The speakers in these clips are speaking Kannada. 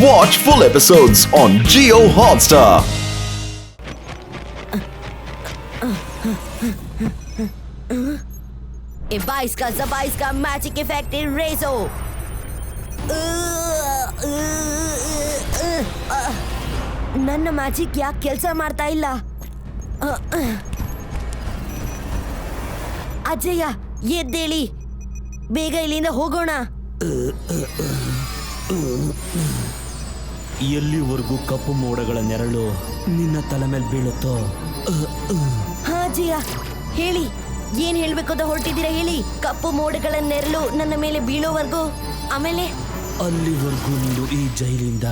Watch full episodes on Jio Hotstar. ए 22 का ज़बाइस का मैजिक इफेक्ट रेजो ನನ್ನ ಮ್ಯಾಜಿಕ್ ಯಾಕೆ ಕೆಲಸ ಮಾಡ್ತಾ ಇಲ್ಲ? ಅಜಯ್ಯ ಎದ್ದೇಳಿ, ಬೇಗ ಇಲ್ಲಿಂದ ಹೋಗೋಣ. ಎಲ್ಲಿವರೆಗೂ ಕಪ್ಪು ಮೋಡಗಳ ನೆರಳು ನಿನ್ನ ತಲೆ ಮೇಲೆ ಬೀಳುತ್ತೋ? ಹಾ ಅಜಯ್ಯ, ಹೇಳಿ, ಏನ್ ಹೇಳ್ಬೇಕು ಅಂತ ಹೊರಟಿದ್ದೀರಾ ಹೇಳಿ. ಕಪ್ಪು ಮೋಡಗಳ ನೆರಳು ನನ್ನ ಮೇಲೆ ಬೀಳೋವರೆಗೂ, ಆಮೇಲೆ ಅಲ್ಲಿವರೆಗೂ ನೀನು ಈ ಜೈಲಿಂದ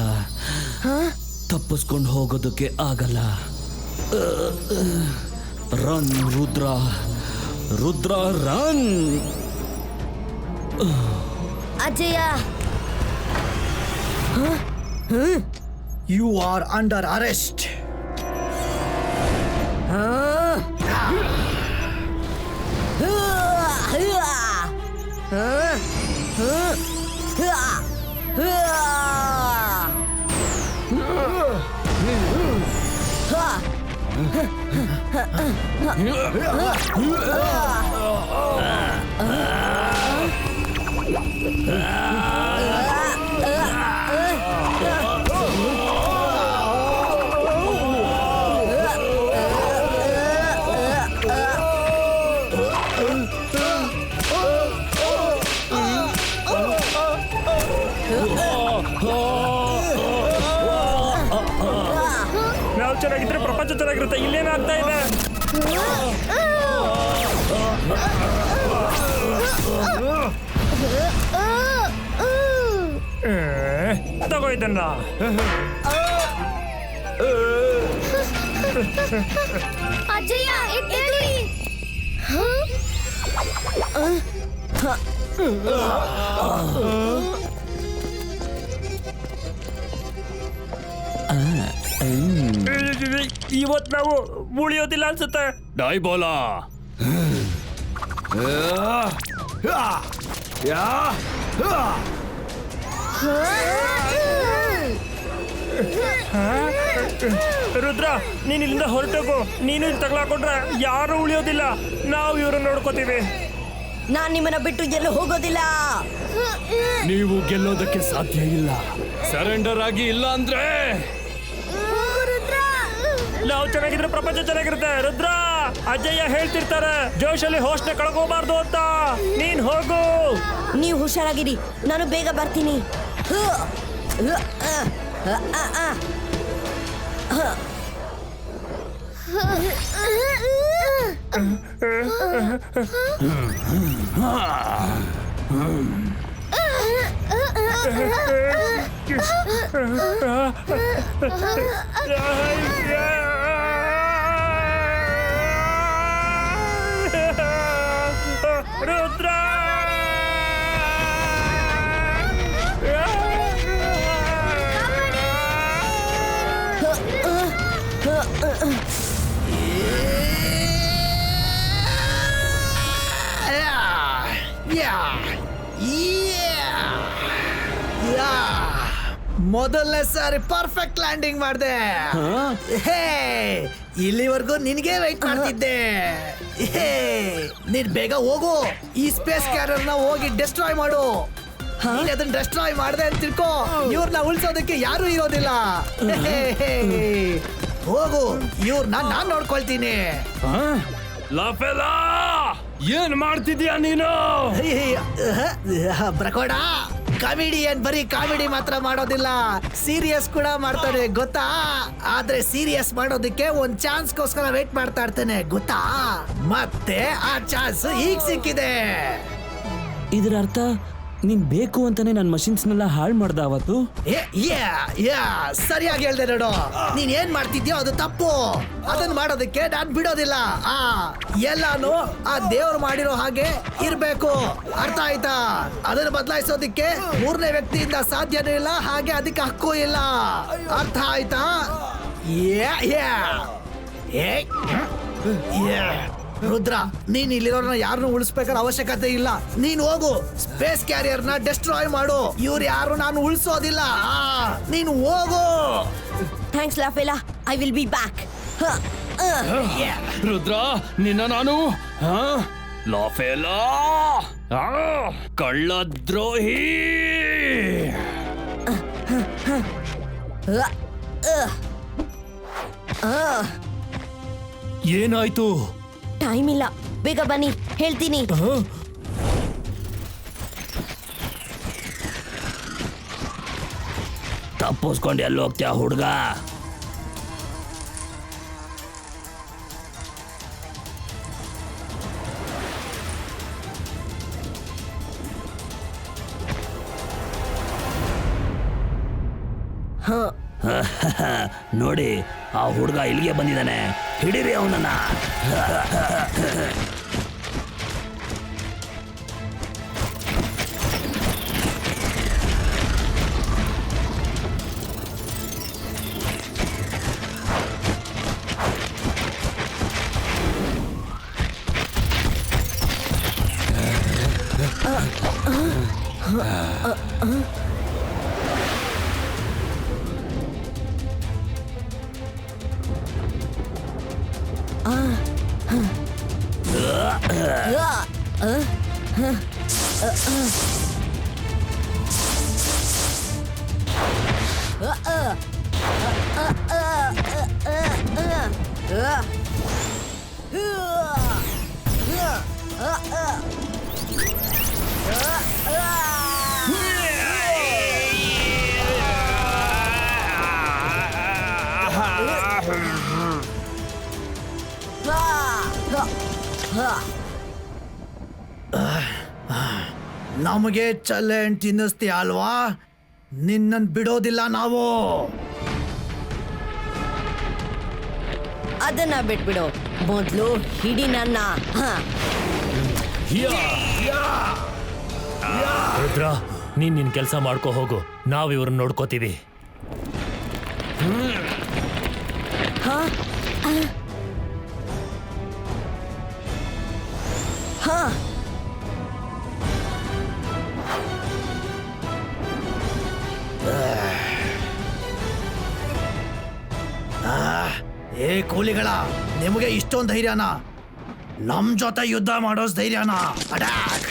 ತಪ್ಪಿಸ್ಕೊಂಡು ಹೋಗೋದಕ್ಕೆ ಆಗಲ್ಲ. Run Rudra, Rudra run. ಅಜಯ್ಯ, You are under arrest. ನಾವು ಚೆನ್ನಾಗಿದ್ರೆ ಪ್ರಪಂಚ ಚೆನ್ನಾಗಿರುತ್ತೆ. ಇಲ್ಲೇನಾಗ್ತಾ ಇದೆ? ತಗೋ ಇದನ್ನ. ಅಜಯ್ಯ ಎದ್ದೇಳಿ. ಇವತ್ತು ನಾವು ಉಳಿಯೋದಿಲ್ಲ ಅನ್ಸುತ್ತೆ. Dye Bola. ರುದ್ರ, ನೀನ್ ಇಲ್ಲಿಂದ ಹೊರಟೋಗು. ನೀನು ಇಲ್ಲಿ ತಗ್ಲಾಕೊಂಡ್ರೆ ಯಾರು ಉಳಿಯೋದಿಲ್ಲ. ನಾವು ಇವ್ರನ್ನ ನೋಡ್ಕೋತೀವಿ. ನಾನ್ ನಿಮ್ಮನ್ನ ಬಿಟ್ಟು ಎಲ್ಲೂ ಹೋಗೋದಿಲ್ಲ. ನೀವು ಗೆಲ್ಲೋದಕ್ಕೆ ಸಾಧ್ಯ ಇಲ್ಲ. ಸರೆಂಡರ್ ಆಗಿ, ಇಲ್ಲ ಅಂದ್ರೆ ನಾವು ಚೆನ್ನಾಗಿದ್ರೆ ಪ್ರಪಂಚ ಚೆನ್ನಾಗಿರುತ್ತೆ. ರುದ್ರ, ಅಜಯ್ಯ ಹೇಳ್ತಿರ್ತಾರೆ ಜೋಶಲ್ಲಿ ಹೋಸ್ಟ್ನ ಕಳ್ಕೋಬಾರ್ದು ಅಂತ. ನೀನ್ ಹೋಗು. ನೀವು ಹುಷಾರಾಗಿರಿ, ನಾನು ಬೇಗ ಬರ್ತೀನಿ. ರುದ್ರ, ಮೊದಲನೇ ಸಾರಿ ಪರ್ಫೆಕ್ಟ್ ಲ್ಯಾಂಡಿಂಗ್ ಮಾಡಿದೆ. ಇಲ್ಲಿವರೆಗೂ ನಿನಗೆ ವೆಯ್ಟ್ ಮಾಡ್ತಿದ್ದೆ. ನೀನ್ ಬೇಗ ಹೋಗು, ಈ ಸ್ಪೇಸ್ ಕ್ಯಾರಿಯರ್ ನ ಹೋಗಿ ಡೆಸ್ಟ್ರಾಯ್ ಮಾಡು. ನೀನ್ ಅದನ್ನ ಡೆಸ್ಟ್ರಾಯ್ ಮಾಡಿದೆ ಅಂತ ತಿಳ್ಕೊ, ಇವ್ರನ್ನ ಉಳಿಸೋದಕ್ಕೆ ಯಾರು ಇರೋದಿಲ್ಲ. ಹೋಗು, ಇವ್ರನ್ನ ನಾನ್ ನೋಡ್ಕೊಳ್ತೀನಿ. ಲಾಫೆಲಾ, ಏನ್ ಮಾಡ್ತಿದ್ಯಾ ನೀನು? ಬ್ರಕೋಡ, ಕಾಮಿಡಿಯನ್ ಬರೀ ಕಾಮಿಡಿ ಮಾತ್ರ ಮಾಡೋದಿಲ್ಲ, ಸೀರಿಯಸ್ ಕೂಡ ಮಾಡ್ತಾನೆ ಗೊತ್ತಾ. ಆದ್ರೆ ಸೀರಿಯಸ್ ಮಾಡೋದಕ್ಕೆ ಒಂದ್ ಚಾನ್ಸ್ಗೋಸ್ಕರ ವೇಟ್ ಮಾಡ್ತಾ ಇರ್ತೇನೆ ಗೊತ್ತಾ. ಮತ್ತೆ ಆ ಚಾನ್ಸ್ ಈಗ ಸಿಕ್ಕಿದೆ. ಇದರ ಅರ್ಥ ನೀನ್ ಬೇಕು ಅಂತಾನೆ ನನ್ನ ಮಷಿನ್ಸ್ನೆಲ್ಲ ಹಾಳು ಮಾಡ್ದ ಅವತ್ತು. ಸರಿಯಾಗಿ ಹೇಳ್ದೆ ನೋಡು. ನೀನ್ ಏನ್ ಮಾಡ್ತಿದ್ಯೋ ಅದು ತಪ್ಪು. ಅದನ್ನ ಮಾಡೋದಕ್ಕೆ ನಾನ್ ಬಿಡೋದಿಲ್ಲ. ಎಲ್ಲಾನು ಆ ದೇವ್ರು ಮಾಡಿರೋ ಹಾಗೆ ಇರ್ಬೇಕು, ಅರ್ಥ ಆಯ್ತಾ? ಅದನ್ನ ಬದಲಾಯಿಸೋದಿಕ್ಕೆ ಮೂರನೇ ವ್ಯಕ್ತಿಯಿಂದ ಸಾಧ್ಯನೂ ಇಲ್ಲ, ಹಾಗೆ ಅದಕ್ಕೆ ಹಕ್ಕು ಇಲ್ಲ, ಅರ್ಥ ಆಯ್ತಾ? ರುದ್ರ, ನೀನ್ ಇಲ್ಲಿರೋರ್ನ ಯಾರನ್ನು ಉಳಿಸ್ಬೇಕಾದ ಅವಶ್ಯಕತೆ ಇಲ್ಲ. ನೀನ್ ಹೋಗು, ಸ್ಪೇಸ್ ಕ್ಯಾರಿಯರ್ ನ ಡೆಸ್ಟ್ರಾಯ್ ಮಾಡು. ಇವ್ರು ಯಾರು ನಾನು ಉಳಿಸೋದಿಲ್ಲ. ನೀನು ಹೋಗು. Thanks Lafela, I will be back. Rudra, ನಿನ್ನ ನಾನು ಲಾಫೆಲಾ ಕಳ್ಳದ್ರೋಹಿ. ಏನಾಯ್ತು? ಟೈಮ್ ಇಲ್ಲ, ಬೇಗ ಬನ್ನಿ, ಹೇಳ್ತೀನಿ. ತಪ್ಪಿಸ್ಕೊಂಡು ಎಲ್ಲಿ ಹೋಗ್ತೀಯ ಹುಡುಗ? ನೋಡಿ, ಆ ಹುಡುಗ ಇಲ್ಲಿಗೆ ಬಂದಿದ್ದಾನೆ. ಹಿಡೀರಿ ಅವನನ್ನ. ನಮಗೆ ಚಲೆಂಟ್ ತಿನ್ನಿಸ್ತೀಯ ಅಲ್ವಾ? ನಿನ್ನನ್ ಬಿಡೋದಿಲ್ಲ ನಾವು. ಅದನ್ನ ಬಿಟ್ಬಿಡು, ಮೊದ್ಲು ಹಿಡಿ ನನ್ನ. ರುದ್ರ, ನೀನ್ ನಿನ್ ಕೆಲಸ ಮಾಡ್ಕೋ ಹೋಗು, ನಾವ್ ಇವ್ರನ್ನ ನೋಡ್ಕೋತೀವಿ. ಏ ಕೂಲಿಗಳ, ನಿಮಗೆ ಇಷ್ಟೊಂದು ಧೈರ್ಯನಾ? ನಮ್ ಜೊತೆ ಯುದ್ಧ ಮಾಡೋ ಧೈರ್ಯನಾ? ಅಟ್ಯಾಕ್!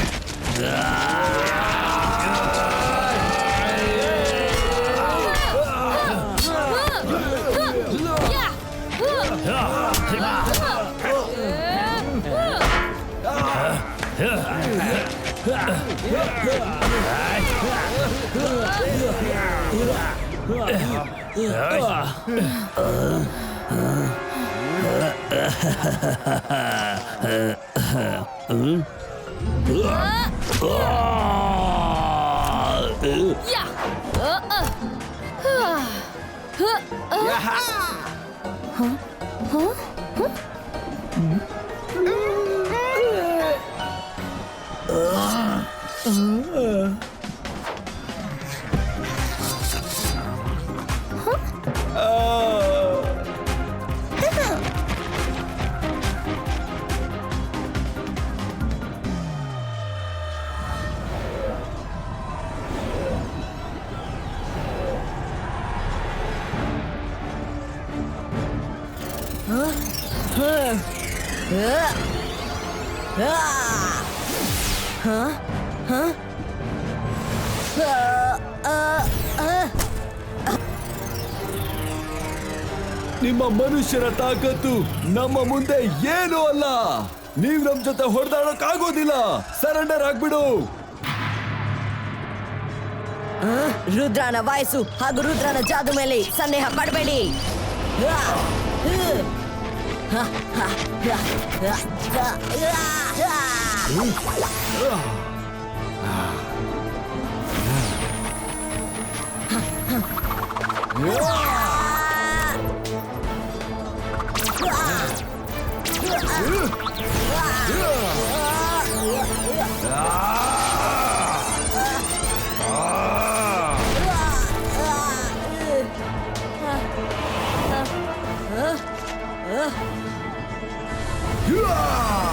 ನಿಮ್ಮ ಮನುಷ್ಯರ ತಾಕತ್ತು ನಮ್ಮ ಮುಂದೆ ಏನೂ ಅಲ್ಲ. ನೀವ್ ನಮ್ ಜೊತೆ ಹೊಡೆದಾಡಕ್ ಆಗೋದಿಲ್ಲ. ಸರೆಂಡರ್ ಆಗ್ಬಿಡು. ರುದ್ರನ ವಯಸ್ಸು ಹಾಗೂ ರುದ್ರನ ಜಾದು ಮೇಲೆ ಸಂದೇಹ ಪಡಬೇಡಿ. Yeah!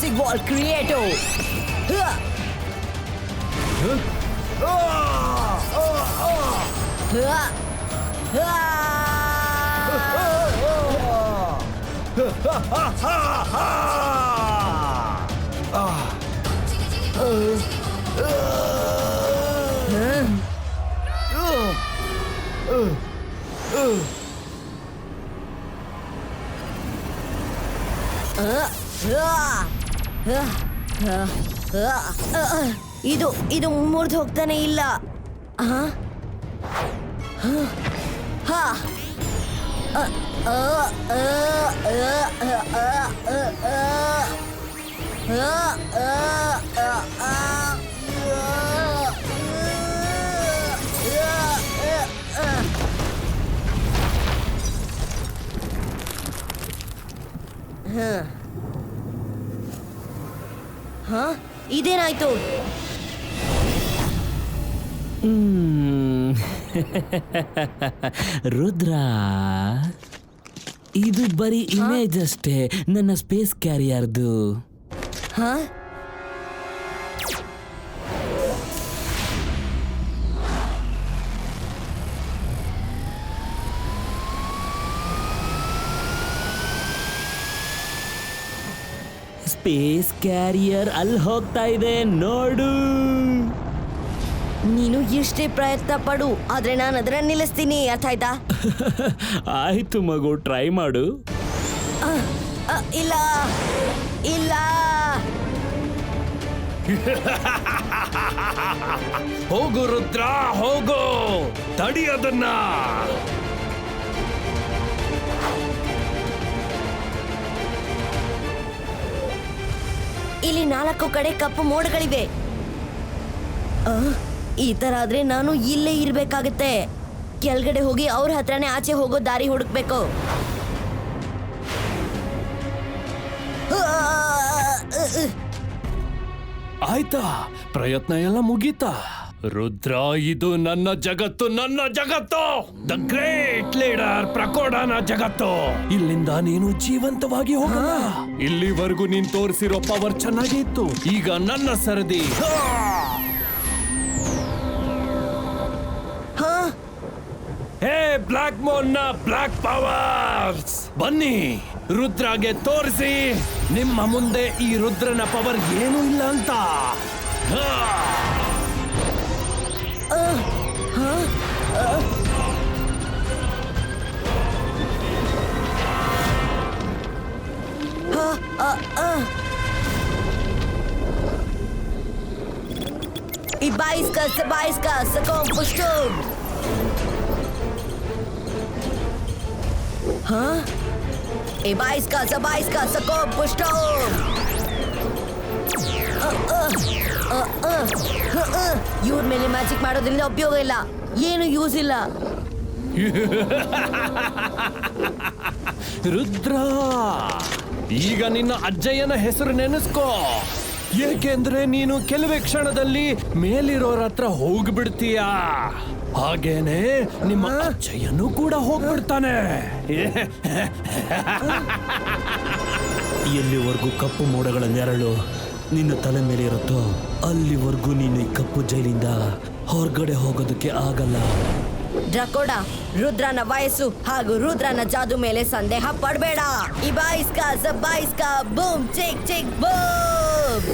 ಮ್ಯಾಜಿಕ್ ಬಾಲ್ ಕ್ರಿಯೇಟೋ. ಇದು ಇದು ಮುರಿದು ಹೋಗ್ತಾನೆ ಇಲ್ಲ. ಇದೇನಾಯ್ತು? ರುದ್ರ, ಇದು ಬರೀ ಇಮೇಜ್ ಅಷ್ಟೇ, ನನ್ನ ಸ್ಪೇಸ್ ಕ್ಯಾರಿಯರ್ದು. ಹಾ ಸ್ಪೇಸ್ ಕ್ಯಾರಿಯರ್ ಅಲ್ಲಿ ಹೋಗ್ತಾ ಇದೆ ನೋಡು. ನೀನು ಎಷ್ಟೇ ಪ್ರಯತ್ನ ಪಡು, ಆದ್ರೆ ನಾನು ಅದನ್ನ ನಿಲ್ಲಿಸ್ತೀನಿ. ಅರ್ಥ ಆಯ್ತಾ? ಆಯ್ತು ಮಗು, ಟ್ರೈ ಮಾಡು. ಇಲ್ಲ ಇಲ್ಲ. ಹೋಗು ರುದ್ರ, ಹೋಗು, ತಡಿ ಅದನ್ನ. ಇಲ್ಲಿ 4 ಕಡೆ ಕಪ್ಪು ಮೋಡಗಳಿವೆ. ಈ ತರ ಆದ್ರೆ ನಾನು ಇಲ್ಲೇ ಇರ್ಬೇಕಾಗತ್ತೆ. ಕೆಳಗಡೆ ಹೋಗಿ ಅವ್ರ ಹತ್ರನೇ ಆಚೆ ಹೋಗೋ ದಾರಿ ಹುಡುಕ್ಬೇಕು. ಆಯ್ತಾ, ಪ್ರಯತ್ನ ಎಲ್ಲ ಮುಗೀತಾ? ರುದ್ರ, ಇದು ನನ್ನ ಜಗತ್ತು, ನನ್ನ ಜಗತ್ತು, ದ ಗ್ರೇಟ್ ಲೀಡರ್ ಪ್ರಕೋಡನ ಜಗತ್ತು. ಇಲ್ಲಿಂದ ನೀನು ಜೀವಂತವಾಗಿ ಹೋಗಲ್ಲ. ಇಲ್ಲಿವರೆಗೂ ನೀನ್ ತೋರಿಸಿರೋ ಪವರ್ ಚೆನ್ನಾಗಿತ್ತು, ಈಗ ನನ್ನ ಸರದಿ. ಹೇ ಬ್ಲಾಕ್ ಮೋನ್ ನ ಬ್ಲಾಕ್ ಪವರ್ಸ್, ಬನ್ನಿ ರುದ್ರಗೆ ತೋರಿಸಿ ನಿಮ್ಮ ಮುಂದೆ ಈ ರುದ್ರನ ಪವರ್ ಏನೂ ಇಲ್ಲ ಅಂತ. Ibaiska, Sabaiska, Sakom Pushtum. Ibaiska, Sabaiska, Sakom Pushtum. ಇವ್ರ ಮೇಲೆ ಮ್ಯಾಜಿಕ್ ಮಾಡೋದ್ರಿಂದ ಉಪಯೋಗ ಇಲ್ಲ, ಏನು ಯೂಸ್ ಇಲ್ಲ. ರುದ್ರ, ಈಗ ನಿನ್ನ ಅಜ್ಜಯ್ಯನ ಹೆಸರು ನೆನೆಸ್ಕೋ, ಏಕೆಂದ್ರೆ ನೀನು ಕೆಲವೇ ಕ್ಷಣದಲ್ಲಿ ಮೇಲಿರೋರ ಹತ್ರ ಹೋಗ್ಬಿಡ್ತೀಯ. ಹಾಗೇನೆ ನಿಮ್ಮ ಅಜ್ಜಯ್ಯನು ಕೂಡ ಹೋಗ್ಬಿಡ್ತಾನೆ. ಎಲ್ಲಿವರೆಗೂ ಕಪ್ಪು ಮೋಡಗಳ ನೆರಳು ನಿನ್ನ ತಲೆ ಮೇಲೆ ಇರುತ್ತೋ ಅಲ್ಲಿವರೆಗೂ ನೀನು ಈ ಕಪ್ಪು ಜೈಲಿಂದ ಹೊರಗಡೆ ಹೋಗೋದಕ್ಕೆ ಆಗಲ್ಲ. ಡ್ರಕೋಡ, ರುದ್ರನ ವಯಸ್ಸು ಹಾಗೂ ರುದ್ರನ ಜಾದು ಮೇಲೆ ಸಂದೇಹ ಪಡಬೇಡ. ಇಬಾಯಿಸ್ಕಾ ಸಬಾಯಿಸ್ಕಾ ಬೂಮ್ ಚಿಕ್ ಚಿಕ್ ಬೂಮ್.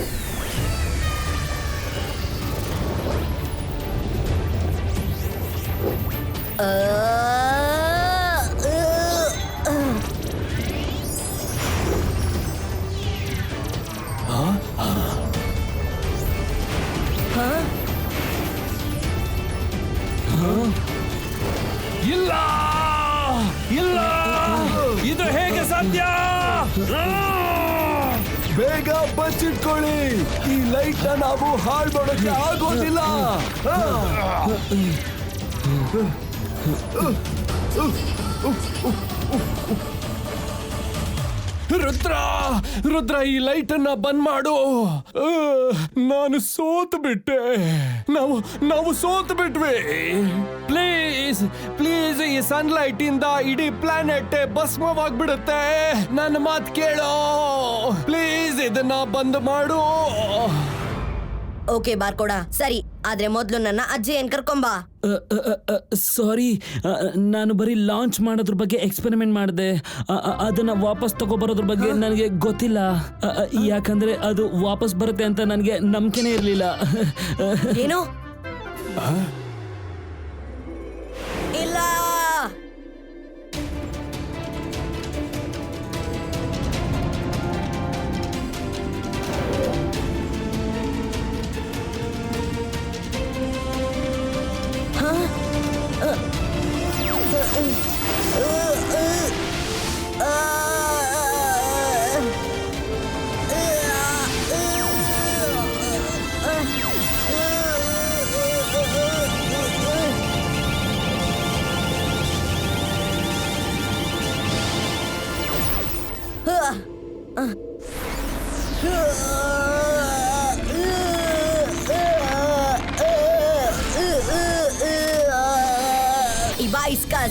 ಇಲ್ಲ ಇಲ್ಲ, ಇದು ಹೇಗೆ ಸಾಧ್ಯ? ಬೇಗ ಬಚ್ಚಿಟ್ಕೊಳ್ಳಿ, ಈ ಲೈಟ್ ನಾವು ಹಾಳು ಮಾಡೋಕೆ ಆಗೋದಿಲ್ಲ. ರುದ್ರ ರುದ್ರ ಈ ಲೈಟ್ ಅನ್ನ ಬಂದ್ ಮಾಡು. ನಾನು ಸೋತು ಬಿಟ್ಟೆ. ನಾವು ಸೋತು ಬಿಟ್ವಿ. ಪ್ಲೀಸ್ ಪ್ಲೀಸ್, ಈ ಸನ್ಲೈಟ್ ಇಂದ ಇಡೀ ಪ್ಲಾನೆಟ್ ಭಸ್ಮವಾಗ್ಬಿಡುತ್ತೆ. ನನ್ನ ಮಾತು ಕೇಳೋ ಪ್ಲೀಸ್, ಇದನ್ನ ಬಂದ್ ಮಾಡು. ಓಕೆ ಬಾರ್ಕೋಡ, ಸರಿ. ಆದ್ರೆ ಮೊದ್ಲು ನನ್ನ ಅಜ್ಜಿಯನ್ ಕರ್ಕೊಂಬಾ. ಸಾರಿ, ನಾನು ಬರೀ ಲಾಂಚ್ ಮಾಡೋದ್ರ ಬಗ್ಗೆ ಎಕ್ಸ್ಪೆರಿಮೆಂಟ್ ಮಾಡಿದೆ. ಅದನ್ನ ವಾಪಸ್ ತಗೋಬರೋದ್ರ ಬಗ್ಗೆ ನನಗೆ ಗೊತ್ತಿಲ್ಲ. ಯಾಕಂದ್ರೆ ಅದು ವಾಪಸ್ ಬರುತ್ತೆ ಅಂತ ನನಗೆ ನಂಬಿಕೆನೇ ಇರಲಿಲ್ಲ. ಏನು? ಇಲ್ಲ,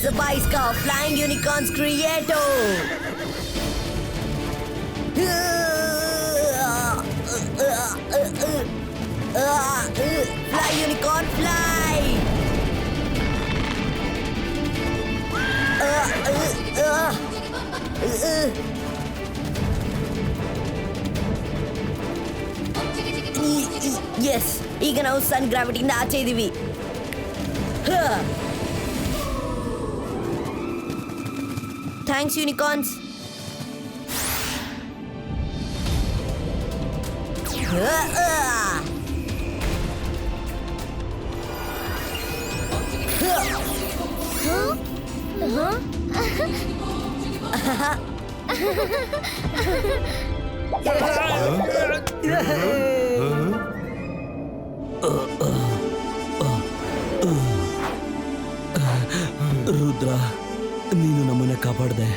Zabaiska Flying Unicorns Creator. Fly unicorn fly. Yes, ಈಗ ನಾವು ಸನ್ ಗ್ರಾವಿಟಿಯಿಂದ ಆಚೆ ಇದೀವಿ. Thanks, unicorns. ರುದ್ರ, ನೀನು ನಮ್ಮನ್ನ ಕಾಪಾಡ್ದೆ.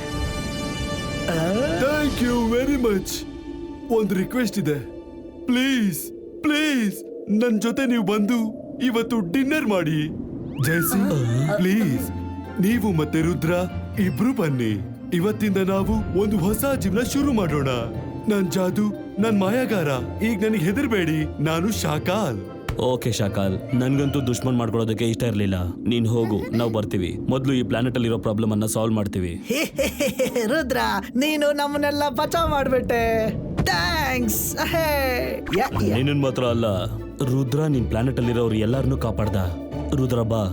Thank you very much. ಒಂದು ರಿಕ್ವೆಸ್ಟ್ ಇದೆ, ಪ್ಲೀಸ್ ಪ್ಲೀಸ್ ನನ್ ಜೊತೆ ನೀವು ಬಂದು ಇವತ್ತು ಡಿನ್ನರ್ ಮಾಡಿ. ಜೈಸಿ ಪ್ಲೀಸ್, ನೀವು ಮತ್ತೆ ರುದ್ರ ಇಬ್ರು ಬನ್ನಿ. ಇವತ್ತಿಂದ ನಾವು ಒಂದು ಹೊಸ ಜೀವನ ಶುರು ಮಾಡೋಣ. ನನ್ ಜಾದು, ನನ್ ಮಾಯಾಗಾರ. ಈಗ ನನಗೆ ಹೆದರ್ಬೇಡಿ, ನಾನು ಶಾಕಾಲ್. ಓಕೆ ಶಾಕಾಲ್, ನನ್ಗಂತೂ ದುಶ್ಮನ್ ಮಾಡ್ಕೊಳ್ಳೋದಕ್ಕೆ ಇಷ್ಟ ಇರ್ಲಿಲ್ಲ. ನೀನ್ ಹೋಗು, ನಾವು ಬರ್ತೀವಿ. ಮೊದ್ಲು ಈ ಪ್ಲಾನೆಟ್ ಅಲ್ಲಿ ಇರೋ ಪ್ರಾಬ್ಲಮ್ ಅನ್ನ ಸಾಲ್ವ್ ಮಾಡ್ತೀವಿ. ರುದ್ರ, ನೀನು ನಮ್ಮನ್ನೆಲ್ಲ ಬಚಾವ್ ಮಾಡ್ಬಿಟ್ಟೆ. ಥ್ಯಾಂಕ್ಸ್. ನೀನನ್ ಮಾತ್ರ ಅಲ್ಲ ರುದ್ರ, ನಿನ್ ಪ್ಲಾನೆಟ್ ಅಲ್ಲಿರೋರು ಎಲ್ಲಾರನ್ನೂ ಕಾಪಾಡ್ದ. ರುದ್ರ ಬಾ,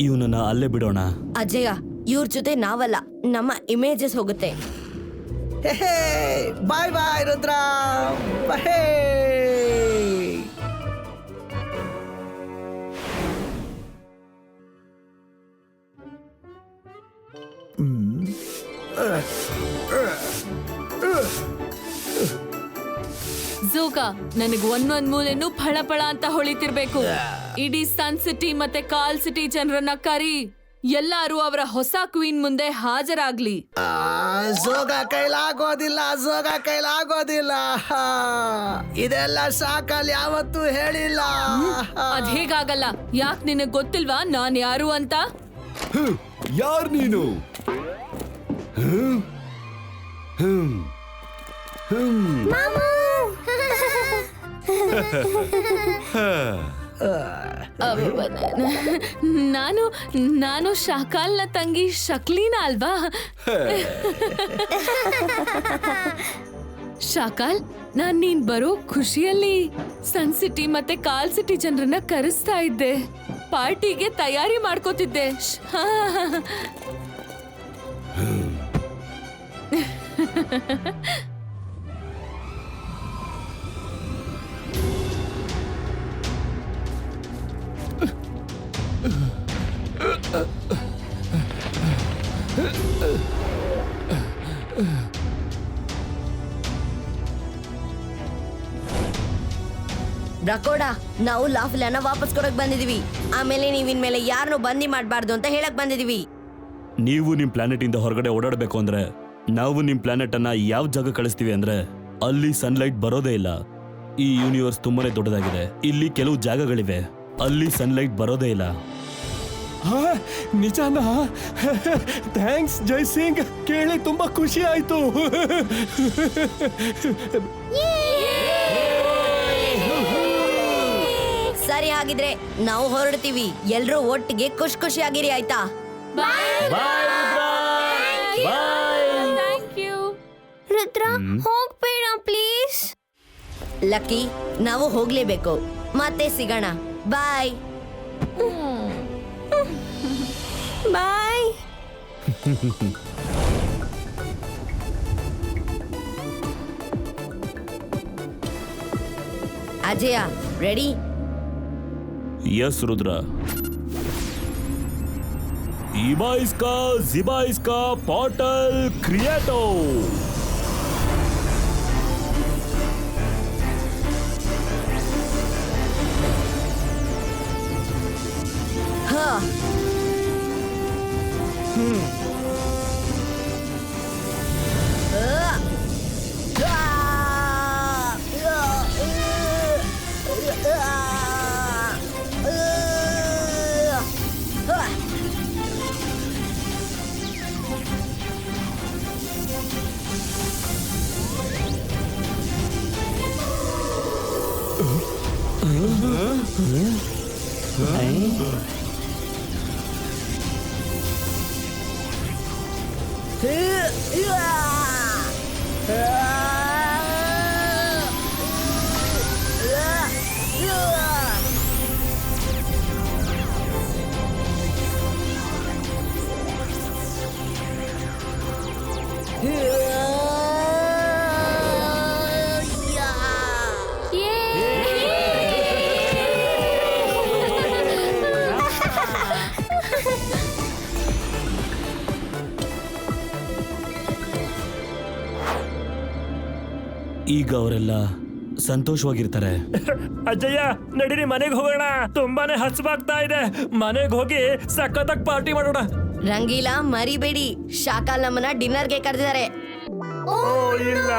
ಇವನನ್ನ ಅಲ್ಲೇ ಬಿಡೋಣ. ಅಜಯ, ಇವ್ರ ಜೊತೆ ನಾವಲ್ಲ, ನಮ್ಮ ಇಮೇಜಸ್ ಹೋಗುತ್ತೆ. ಬಾಯ್ ಬಾಯ್ ರುದ್ರ. ಝೋಗಾ, ನನಗ್ ಒಂದೊಂದ್ ಮೂಲೆನೂ ಫಳ ಫಳ ಅಂತ ಹೊಳಿತಿರ್ಬೇಕು. ಇಡೀ ಸನ್ ಸಿಟಿ ಮತ್ತೆ ಕಾಲ್ ಸಿಟಿ ಜನರನ್ನ ಕರಿ. ಎಲ್ಲಾರು ಅವರ ಹೊಸ ಕ್ವೀನ್ ಮುಂದೆ ಹಾಜರಾಗ್ಲಿ. ಝೋಗಾ ಕೈಲಾಗೋದಿಲ್ಲ, ಝೋಗಾ ಕೈಲಾಗೋದಿಲ್ಲ. ಇದೆಲ್ಲ ಶಾಕಾಲ್ ಯಾವತ್ತೂ ಹೇಳಿಲ್ಲ. ಅದ್ ಹೇಗಾಗಲ್ಲ? ಯಾಕ್ ನಿನಗ್ ಗೊತ್ತಿಲ್ವಾ ನಾನ್ ಯಾರು ಅಂತ? ಯಾರ್ ನೀನು? ನಾನು ಶಾಕಾಲ್ನ ತಂಗಿ ಶಕ್ಲೀನಾ ಅಲ್ವಾ? ಶಾಕಾಲ್, ನಾನ್ ನೀನ್ ಬರೋ ಖುಷಿಯಲ್ಲಿ ಸನ್ ಸಿಟಿ ಮತ್ತೆ ಕಾಲ್ ಸಿಟಿ ಜನರನ್ನ ಕರೆಸ್ತಾ ಇದ್ದೆ. ಪಾರ್ಟಿಗೆ ತಯಾರಿ ಮಾಡ್ಕೋತಿದ್ದೆ. ಬ್ರಕೋಡ, ನಾವು ಲಾಫ್ಲನ್ನ ವಾಪಸ್ ಕೊಡಕ್ ಬಂದಿದೀವಿ. ಆಮೇಲೆ ನೀವಿನ್ ಮೇಲೆ ಯಾರನ್ನು ಬಂದಿ ಮಾಡಬಾರ್ದು ಅಂತ ಹೇಳಕ್ ಬಂದಿದೀವಿ. ನೀವು ನಿಮ್ ಪ್ಲಾನೆಟ್ ಇಂದ ಹೊರಗಡೆ ಓಡಾಡಬೇಕು ಅಂದ್ರೆ ನಾವು ನಿಮ್ ಪ್ಲಾನೆಟ್ ಅನ್ನ ಯಾವ ಜಾಗ ಕಳಿಸ್ತೀವಿ ಅಂದ್ರೆ ಅಲ್ಲಿ ಸನ್ಲೈಟ್ ಬರೋದೇ ಇಲ್ಲ. ಈ ಯೂನಿವರ್ಸ್ ತುಂಬಾನೇ ದೊಡ್ಡದಾಗಿದೆ. ಇಲ್ಲಿ ಕೆಲವು ಜಾಗಗಳಿವೆ ಅಲ್ಲಿ ಸನ್ಲೈಟ್ ಬರೋದೇ ಇಲ್ಲ. ನಿಜಾನಾ? ಥ್ಯಾಂಕ್ಸ್ ಜೈ ಸಿಂಗ್, ಕೇಳಿ ತುಂಬಾ ಖುಷಿ ಆಯ್ತು. ಸರಿ, ಹಾಗಿದ್ರೆ ನಾವು ಹೊರಡ್ತೀವಿ. ಎಲ್ರೂ ಒಟ್ಟಿಗೆ ಖುಷಿಯಾಗಿರಿ, ಆಯ್ತಾ? Thank you. ರುದ್ರ, ಹೋಗ್ಬೇಡ ಪ್ಲೀಸ್. ಲಕ್ಕಿ, ನಾವು ಹೋಗ್ಲೇಬೇಕು. ಮತ್ತೆ ಸಿಗೋಣ. Bye bye. Ajay, ready? Yes Rudra. इबाइस्का जिबाइस्का पोर्टल क्रिएटो. हाँ. ಈಗ ಅವರೆಲ್ಲ ಸಂತೋಷವಾಗಿರ್ತಾರೆ. ಅಜ್ಜಯ್ಯ, ನಡೀರಿ ಮನೆಗೆ ಹೋಗೋಣ. ತುಂಬಾನೇ ಹಸ್ವಾಗ್ತಾ ಇದೆ. ಮನೆಗೆ ಹೋಗಿ ಸಖತ್ತಾಗಿ ಪಾರ್ಟಿ ಮಾಡೋಣ. ರಂಗೀಲಾ, ಮರಿಬೇಡಿ, ಶಾಕಾಲ್ ನಮ್ಮನ್ನ ಡಿನ್ನರ್ಗೆ ಕರೆದಿದ್ದಾರೆ. ಓ ಇಲ್ಲ.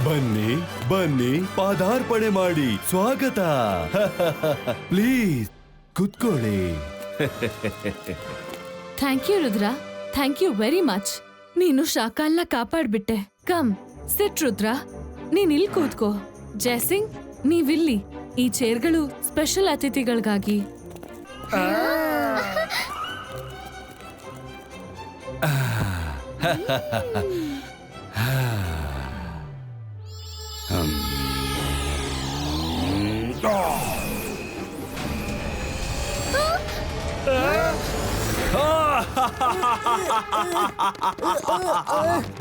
ಬನ್ನಿ ಬನ್ನಿ, ಪಾದಾರ್ಪಣೆ ಮಾಡಿ ಸ್ವಾಗತ. ಪ್ಲೀಸ್ ಕುತ್ಕೊಳ್ಳಿ. Thank you Rudra, thank you very much. ನೀನು ಶಾಕಾಲ್ನ ಕಾಪಾಡ್ಬಿಟ್ಟೆ. ಕಮ್ ಸಿಟ್ ರುದ್ರ, ನೀನ್ ಇಲ್ಲಿ ಕೂತ್ಕೋ. ಜಯಸಿಂಗ್, ನೀವಿಲ್ಲಿ. ಈ ಚೇರ್ಗಳು ಸ್ಪೆಷಲ್ ಅತಿಥಿಗಳಿಗಾಗಿ.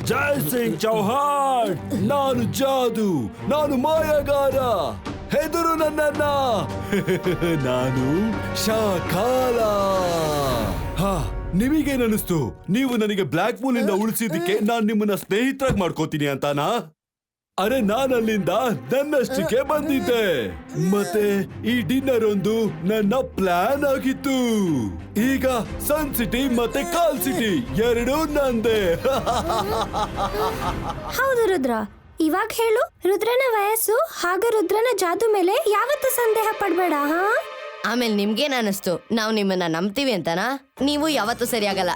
ಜೈ ಸಿಂಗ್ ಚೌಹಾಣ್, ನಾನು ಜಾದು, ನಾನು ಮಾಯಗಾರ. ಹೆದರು ನನ್ನನ್ನ. ನಾನು ಶಾಕಾಲ. ಹಾ, ನಿಮಗೇನನಿಸ್ತು? ನೀವು ನನಗೆ ಬ್ಲ್ಯಾಕ್ ಮೂನ್ ಇಂದ ಉಳಿಸಿದ್ದಕ್ಕೆ ನಾನ್ ನಿಮ್ಮನ್ನ ಸ್ನೇಹಿತರಾಗಿ ಮಾಡ್ಕೋತೀನಿ ಅಂತಾನಾ? ಅರೆ, ನಾನಲ್ಲಿಂದ ನನ್ನಷ್ಟಕ್ಕೆ ಬಂದಿದ್ದೆ. ಮತ್ತೆ ಈ ಡಿನ್ನರ್ ಒಂದು ನನ್ನ ಪ್ಲಾನ್ ಆಗಿತ್ತು. ಈಗ ಸನ್ ಸಿಟಿ ಮತ್ತೆ ಕಾಲ್ ಸಿಟಿ ಎರಡೂ ನಂದೇ. ಹೌದು ರುದ್ರ, ಇವಾಗ ಹೇಳು, ರುದ್ರನ ವಯಸ್ಸು ಹಾಗೂ ರುದ್ರನ ಜಾದು ಮೇಲೆ ಯಾವತ್ತೂ ಸಂದೇಹ ಪಡ್ಬೇಡ. ಹಾ, ಆಮೇಲೆ ನಿಮ್ಗೇನ್ ಅನಿಸ್ತು? ನಾವು ನಿಮ್ಮನ್ನ ನಂಬ್ತೀವಿ ಅಂತನಾ? ನೀವು ಯಾವತ್ತೂ ಸರಿಯಾಗಲ್ಲ.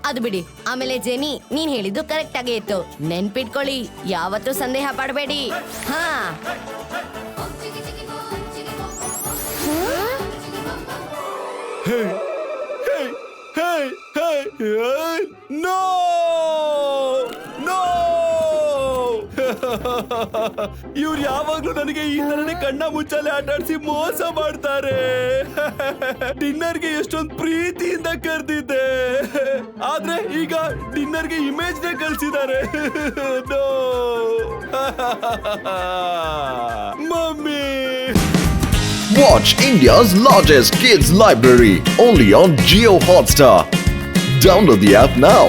ಅದು ಬಿಡಿ. ಆಮೇಲೆ ಜೆನಿ, ನೀನ್ ಹೇಳಿದ್ದು ಕರೆಕ್ಟ್ ಆಗೇ ಇತ್ತು. ನೆನ್ಪಿಟ್ಕೊಳ್ಳಿ, ಯಾವತ್ತೂ ಸಂದೇಹ ಪಡಬೇಡಿ. ಹಾ, ನೋ ನೋ, ಇವ್ರು ಯಾವಾಗ್ಲೂ ನನಗೆ ಈ ತರನೇ ಕಣ್ಣ ಮುಚ್ಚಾಲೆ ಆಟಾಡ್ಸಿ ಮೋಸ ಮಾಡ್ತಾರೆ. ಡಿನ್ನರ್ಗೆ ಎಷ್ಟೊಂದು ಪ್ರೀತಿಯಿಂದ ಕರೆದಿದ್ದೆ, ಆದ್ರೆ ಈಗ ಡಿನ್ನರ್ಗೆ ಇಮೇಜ್ ನೇ ಕಳ್ಸಿದ್ದಾರೆ. Mummy. Watch India's largest kids library only on Jio Hotstar. Download the app now.